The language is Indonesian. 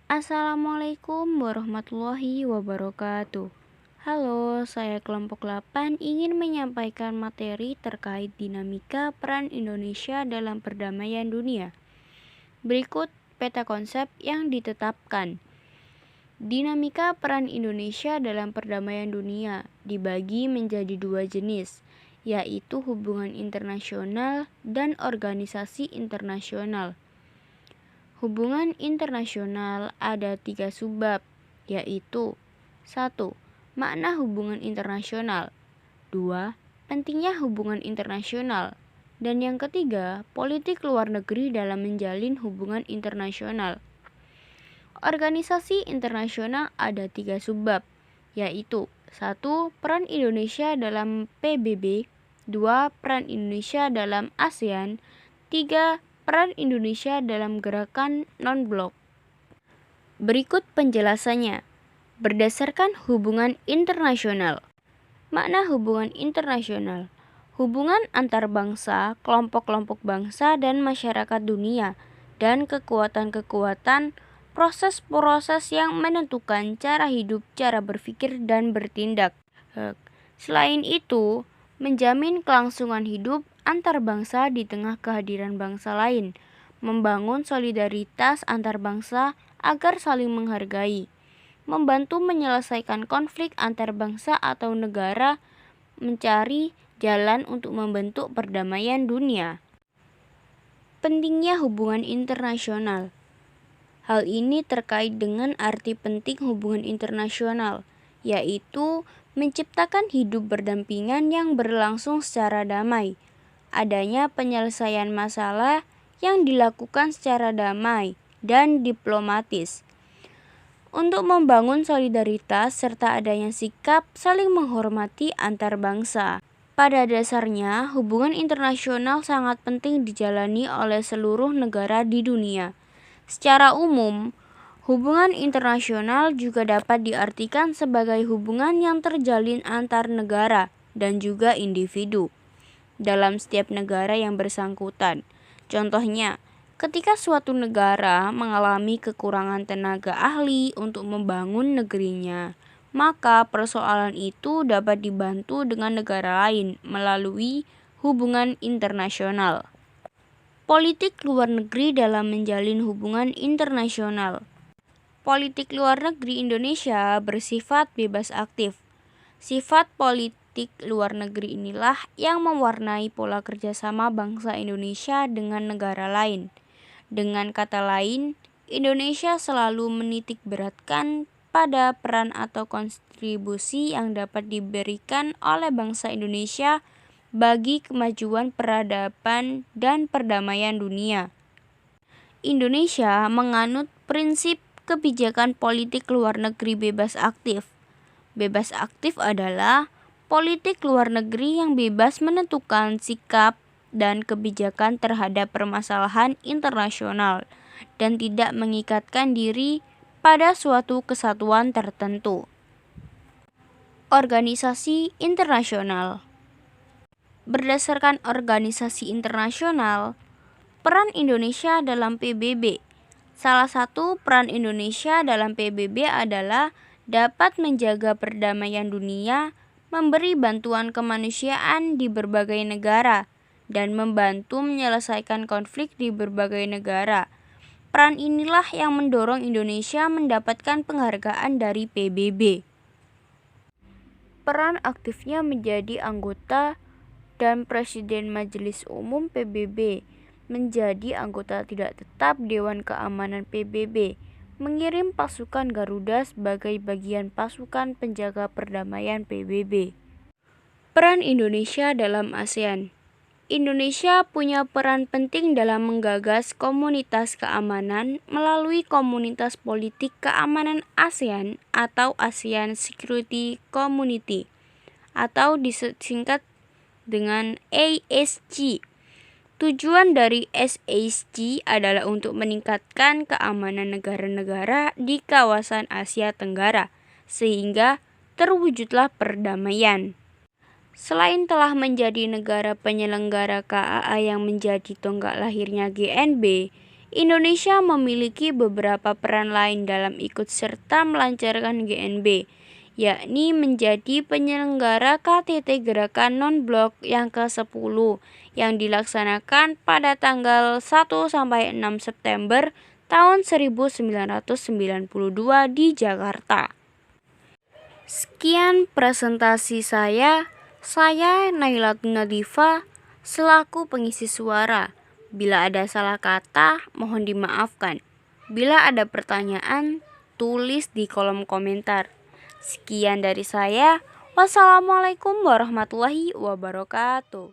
Assalamualaikum warahmatullahi wabarakatuh. Halo, saya kelompok 8 ingin menyampaikan materi terkait dinamika peran Indonesia dalam perdamaian dunia. Berikut peta konsep yang ditetapkan. Dinamika peran Indonesia dalam perdamaian dunia dibagi menjadi dua jenis, yaitu hubungan internasional dan organisasi internasional. Hubungan internasional ada 3 subbab, yaitu 1. Makna hubungan internasional. 2. Pentingnya hubungan internasional. Dan yang ketiga, politik luar negeri dalam menjalin hubungan internasional. Organisasi internasional ada 3 subbab, yaitu 1. Peran Indonesia dalam PBB. 2. Peran Indonesia dalam ASEAN. 3. Peran Indonesia dalam gerakan non-blok. Berikut penjelasannya. Berdasarkan hubungan internasional. Makna hubungan internasional. Hubungan antar bangsa, kelompok-kelompok bangsa dan masyarakat dunia, dan kekuatan-kekuatan, proses-proses yang menentukan cara hidup, cara berpikir, dan bertindak. Selain itu, menjamin kelangsungan hidup antar bangsa di tengah kehadiran bangsa lain, membangun solidaritas antar bangsa agar saling menghargai, membantu menyelesaikan konflik antar bangsa atau negara, mencari jalan untuk membentuk perdamaian dunia. Pentingnya hubungan internasional. Hal ini terkait dengan arti penting hubungan internasional, yaitu menciptakan hidup berdampingan yang berlangsung secara damai, adanya penyelesaian masalah yang dilakukan secara damai dan diplomatis, untuk membangun solidaritas serta adanya sikap saling menghormati antar bangsa. Pada dasarnya, hubungan internasional sangat penting dijalani oleh seluruh negara di dunia. Secara umum, hubungan internasional juga dapat diartikan sebagai hubungan yang terjalin antar negara dan juga individu dalam setiap negara yang bersangkutan. Contohnya, ketika suatu negara mengalami kekurangan tenaga ahli untuk membangun negerinya, maka persoalan itu dapat dibantu dengan negara lain melalui hubungan internasional. Politik luar negeri dalam menjalin hubungan internasional. Politik luar negeri Indonesia bersifat bebas aktif. Sifat politik luar negeri inilah yang mewarnai pola kerjasama bangsa Indonesia dengan negara lain. Dengan kata lain, Indonesia selalu menitik beratkan pada peran atau kontribusi yang dapat diberikan oleh bangsa Indonesia bagi kemajuan peradaban dan perdamaian dunia. Indonesia menganut prinsip kebijakan politik luar negeri bebas aktif. Bebas aktif adalah politik luar negeri yang bebas menentukan sikap dan kebijakan terhadap permasalahan internasional dan tidak mengikatkan diri pada suatu kesatuan tertentu. Organisasi internasional. Berdasarkan organisasi internasional, peran Indonesia dalam PBB. Salah satu peran Indonesia dalam PBB adalah dapat menjaga perdamaian dunia, memberi bantuan kemanusiaan di berbagai negara, dan membantu menyelesaikan konflik di berbagai negara. Peran inilah yang mendorong Indonesia mendapatkan penghargaan dari PBB. Peran aktifnya menjadi anggota dan Presiden Majelis Umum PBB, menjadi anggota tidak tetap Dewan Keamanan PBB, mengirim pasukan Garuda sebagai bagian pasukan penjaga perdamaian PBB. Peran Indonesia dalam ASEAN. Indonesia punya peran penting dalam menggagas komunitas keamanan melalui Komunitas Politik Keamanan ASEAN atau ASEAN Security Community atau disingkat dengan ASG. Tujuan dari SHG adalah untuk meningkatkan keamanan negara-negara di kawasan Asia Tenggara, sehingga terwujudlah perdamaian. Selain telah menjadi negara penyelenggara KAA yang menjadi tonggak lahirnya GNB, Indonesia memiliki beberapa peran lain dalam ikut serta melancarkan GNB, yakni menjadi penyelenggara KTT Gerakan Non-Blok yang ke-10 yang dilaksanakan pada tanggal 1-6 September tahun 1992 di Jakarta. Sekian presentasi saya Nailatun Nadifa selaku pengisi suara. Bila ada salah kata, mohon dimaafkan. Bila ada pertanyaan, tulis di kolom komentar. Sekian dari saya. Wassalamualaikum warahmatullahi wabarakatuh.